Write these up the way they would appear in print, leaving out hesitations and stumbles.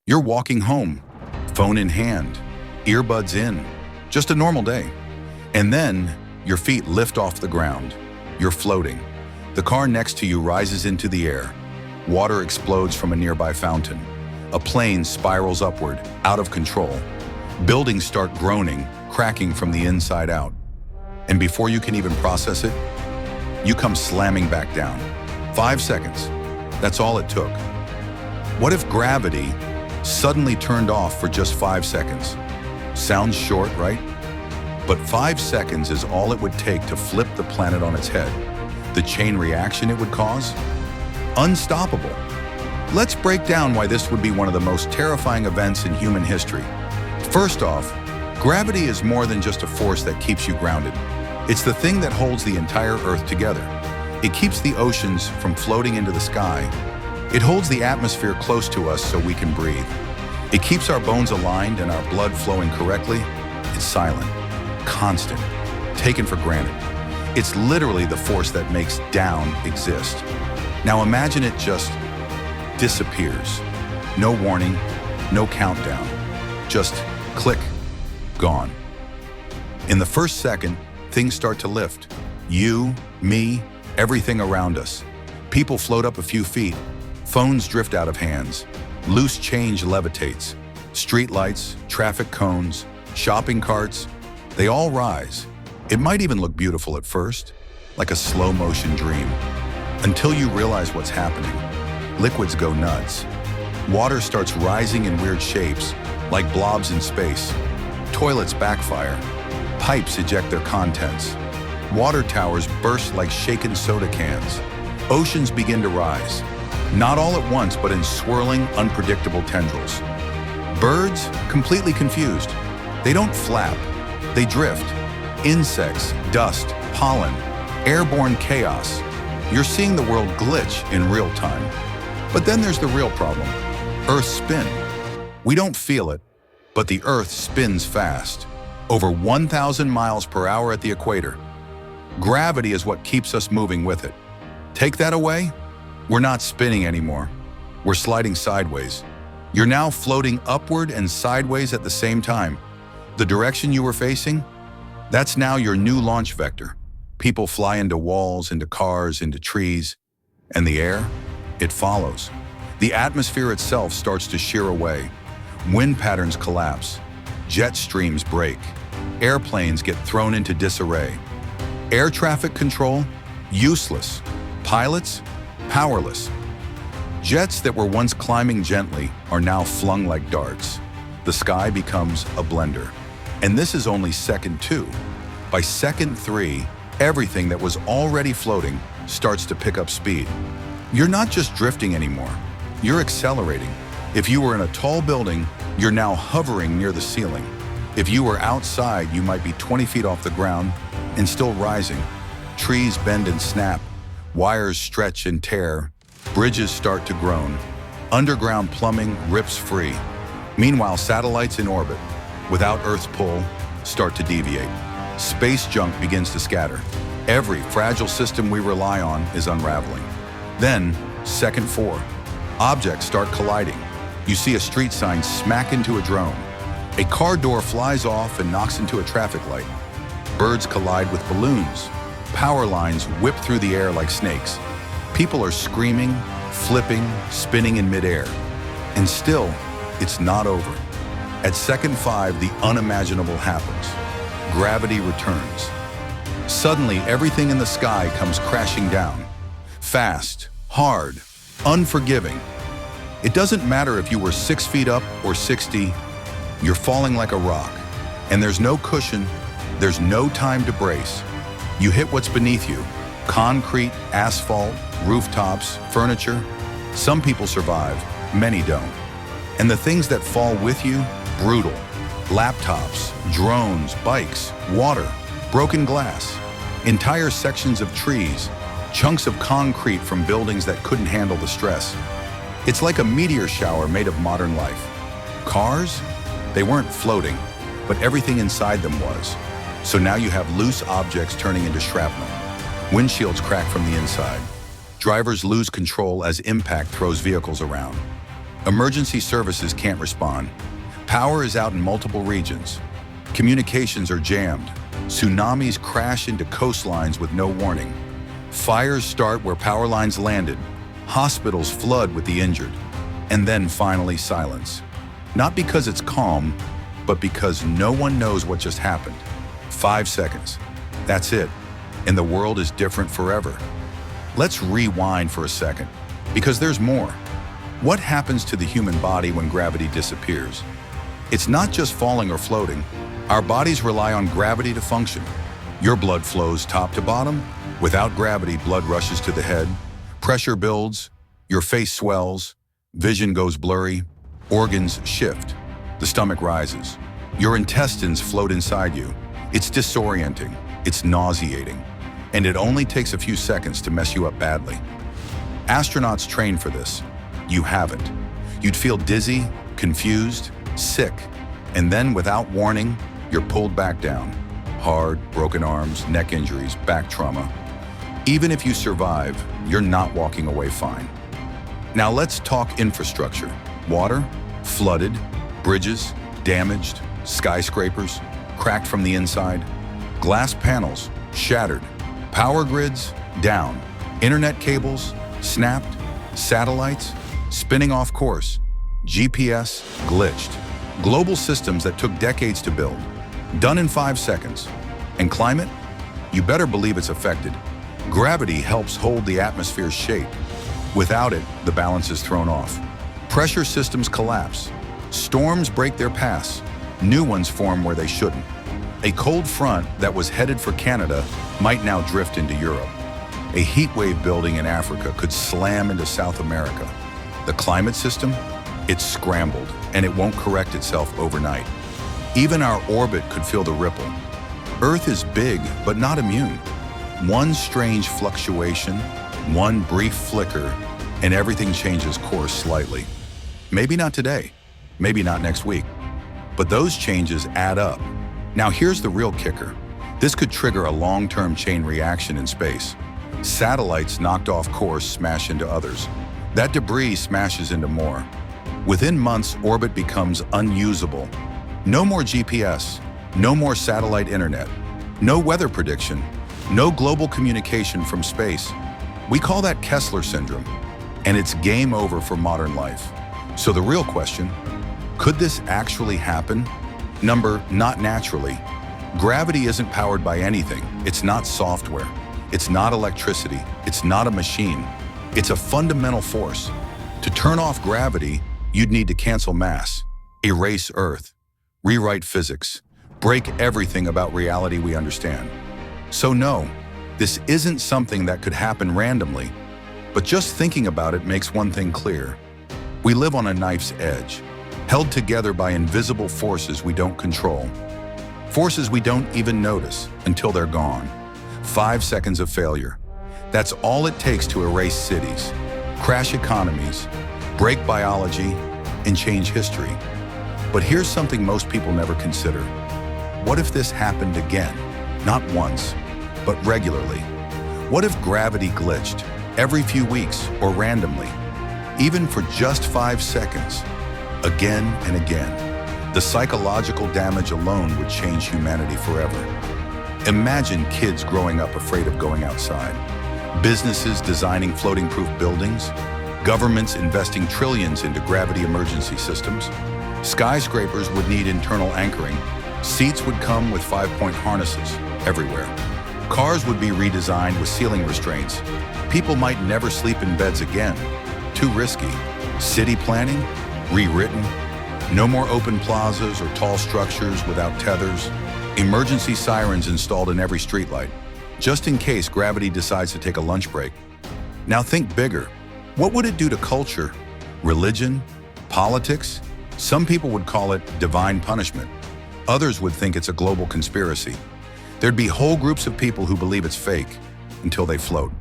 You're walking home, phone in hand, earbuds in, just a normal day. And then your feet lift off the ground. You're floating. The car next to you rises into the air. Water explodes from a nearby fountain. A plane spirals upward, out of control. Buildings start groaning, cracking from the inside out. And before you can even process it, you come slamming back down. 5 seconds. That's all it took. What if gravity suddenly turned off for just 5 seconds? Sounds short, right? But 5 seconds is all it would take to flip the planet on its head. The chain reaction it would cause? Unstoppable. Let's break down why this would be one of the most terrifying events in human history. First off, gravity is more than just a force that keeps you grounded. It's the thing that holds the entire Earth together. It keeps the oceans from floating into the sky. It holds the atmosphere close to us so we can breathe. It keeps our bones aligned and our blood flowing correctly. It's silent, constant, taken for granted. It's literally the force that makes down exist. Now imagine it just disappears. No warning, no countdown. Just click, gone. In the first second, things start to lift. You, me, everything around us. People float up a few feet. Phones drift out of hands. Loose change levitates. Streetlights, traffic cones, shopping carts, they all rise. It might even look beautiful at first, like a slow-motion dream. Until you realize what's happening. Liquids go nuts. Water starts rising in weird shapes, like blobs in space. Toilets backfire. Pipes eject their contents. Water towers burst like shaken soda cans. Oceans begin to rise. Not all at once, but in swirling, unpredictable tendrils. Birds, completely confused. They don't flap, they drift. Insects, dust, pollen, airborne chaos. You're seeing the world glitch in real time. But then there's the real problem. Earth's spin. We don't feel it, but the Earth spins fast. Over 1,000 miles per hour at the equator. Gravity is what keeps us moving with it. Take that away, we're not spinning anymore. We're sliding sideways. You're now floating upward and sideways at the same time. The direction you were facing, that's now your new launch vector. People fly into walls, into cars, into trees. And the air, it follows. The atmosphere itself starts to shear away. Wind patterns collapse. Jet streams break. Airplanes get thrown into disarray. Air traffic control, useless. Pilots, powerless. Jets that were once climbing gently are now flung like darts. The sky becomes a blender. And this is only second 2. By second 3, everything that was already floating starts to pick up speed. You're not just drifting anymore, you're accelerating. If you were in a tall building, you're now hovering near the ceiling. If you were outside, you might be 20 feet off the ground and still rising. Trees bend and snap, wires stretch and tear, bridges start to groan. Underground plumbing rips free. Meanwhile, satellites in orbit, without Earth's pull, start to deviate. Space junk begins to scatter. Every fragile system we rely on is unraveling. Then, second 4, objects start colliding. You see a street sign smack into a drone. A car door flies off and knocks into a traffic light. Birds collide with balloons. Power lines whip through the air like snakes. People are screaming, flipping, spinning in midair. And still, it's not over. At second 5, the unimaginable happens. Gravity returns. Suddenly, everything in the sky comes crashing down. Fast, hard, unforgiving. It doesn't matter if you were 6 feet up or 60, you're falling like a rock. And there's no cushion, there's no time to brace. You hit what's beneath you. Concrete, asphalt, rooftops, furniture. Some people survive, many don't. And the things that fall with you, brutal. Laptops, drones, bikes, water, broken glass, entire sections of trees, chunks of concrete from buildings that couldn't handle the stress. It's like a meteor shower made of modern life. Cars? They weren't floating, but everything inside them was. So now you have loose objects turning into shrapnel. Windshields crack from the inside. Drivers lose control as impact throws vehicles around. Emergency services can't respond. Power is out in multiple regions. Communications are jammed. Tsunamis crash into coastlines with no warning. Fires start where power lines landed. Hospitals flood with the injured. And then finally silence. Not because it's calm, but because no one knows what just happened. 5 seconds. That's it. And the world is different forever. Let's rewind for a second, because there's more. What happens to the human body when gravity disappears? It's not just falling or floating. Our bodies rely on gravity to function. Your blood flows top to bottom. Without gravity, blood rushes to the head. Pressure builds. Your face swells. Vision goes blurry. Organs shift. The stomach rises. Your intestines float inside you. It's disorienting. It's nauseating. And it only takes a few seconds to mess you up badly. Astronauts train for this. You haven't. You'd feel dizzy, confused, sick, and then without warning, you're pulled back down. Hard, broken arms, neck injuries, back trauma. Even if you survive, you're not walking away fine. Now let's talk infrastructure. Water, flooded, bridges, damaged, skyscrapers, cracked from the inside, glass panels, shattered, power grids, down, internet cables, snapped, satellites, spinning off course, GPS, glitched. Global systems that took decades to build, done in 5 seconds. And climate? You better believe it's affected. Gravity helps hold the atmosphere's shape. Without it, the balance is thrown off. Pressure systems collapse. Storms break their paths. New ones form where they shouldn't. A cold front that was headed for Canada might now drift into Europe. A heat wave building in Africa could slam into South America. The climate system? It's scrambled, and it won't correct itself overnight. Even our orbit could feel the ripple. Earth is big, but not immune. One strange fluctuation, one brief flicker, and everything changes course slightly. Maybe not today, maybe not next week, but those changes add up. Now here's the real kicker. This could trigger a long-term chain reaction in space. Satellites knocked off course smash into others. That debris smashes into more. Within months, orbit becomes unusable. No more GPS, no more satellite internet, no weather prediction, no global communication from space. We call that Kessler syndrome, and it's game over for modern life. So the real question, could this actually happen? Number, not naturally. Gravity isn't powered by anything. It's not software. It's not electricity. It's not a machine. It's a fundamental force. To turn off gravity, you'd need to cancel mass, erase Earth, rewrite physics, break everything about reality we understand. So no, this isn't something that could happen randomly, but just thinking about it makes one thing clear. We live on a knife's edge, held together by invisible forces we don't control. Forces we don't even notice until they're gone. 5 seconds of failure. That's all it takes to erase cities, crash economies, break biology, and change history. But here's something most people never consider. What if this happened again? Not once, but regularly. What if gravity glitched every few weeks or randomly, even for just 5 seconds, again and again? The psychological damage alone would change humanity forever. Imagine kids growing up afraid of going outside, businesses designing floating-proof buildings, governments investing trillions into gravity emergency systems. Skyscrapers would need internal anchoring. Seats would come with 5-point harnesses everywhere. Cars would be redesigned with ceiling restraints. People might never sleep in beds again. Too risky. City planning? Rewritten. No more open plazas or tall structures without tethers. Emergency sirens installed in every streetlight, just in case gravity decides to take a lunch break. Now think bigger. What would it do to culture, religion, politics? Some people would call it divine punishment. Others would think it's a global conspiracy. There'd be whole groups of people who believe it's fake until they float.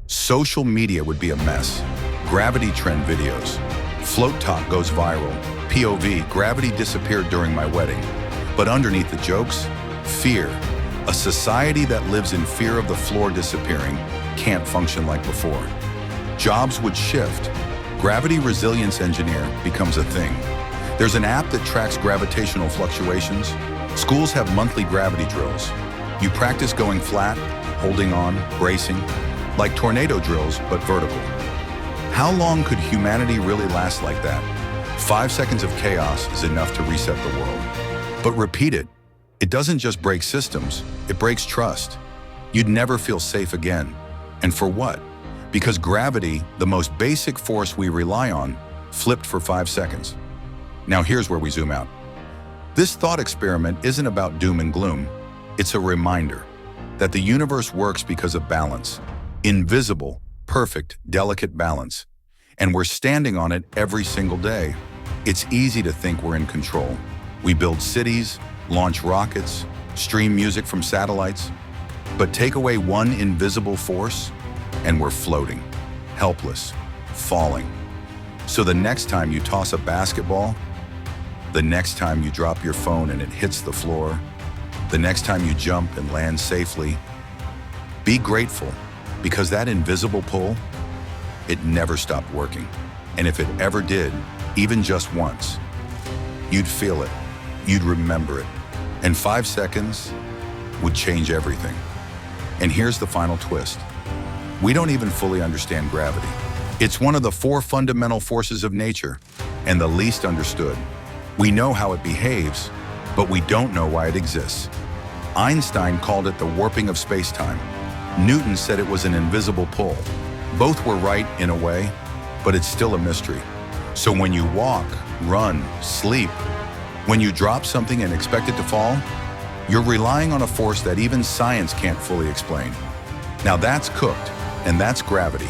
Social media would be a mess. Gravity trend videos. Float talk goes viral. POV, gravity disappeared during my wedding. But underneath the jokes, fear. A society that lives in fear of the floor disappearing can't function like before. Jobs would shift. Gravity Resilience Engineer becomes a thing. There's an app that tracks gravitational fluctuations. Schools have monthly gravity drills. You practice going flat, holding on, bracing, like tornado drills, but vertical. How long could humanity really last like that? 5 seconds of chaos is enough to reset the world. But repeat it. It doesn't just break systems, it breaks trust. You'd never feel safe again. And for what? Because gravity, the most basic force we rely on, flipped for 5 seconds. Now here's where we zoom out. This thought experiment isn't about doom and gloom. It's a reminder that the universe works because of balance. Invisible, perfect, delicate balance. And we're standing on it every single day. It's easy to think we're in control. We build cities, launch rockets, stream music from satellites. But take away one invisible force, and we're floating, helpless, falling. So the next time you toss a basketball, the next time you drop your phone and it hits the floor, the next time you jump and land safely, be grateful, because that invisible pull, it never stopped working. And if it ever did, even just once, you'd feel it, you'd remember it, and 5 seconds would change everything. And here's the final twist. We don't even fully understand gravity. It's one of the 4 fundamental forces of nature, and the least understood. We know how it behaves, but we don't know why it exists. Einstein called it the warping of space-time. Newton said it was an invisible pull. Both were right in a way, but it's still a mystery. So when you walk, run, sleep, when you drop something and expect it to fall, you're relying on a force that even science can't fully explain. Now that's cooked, and that's gravity.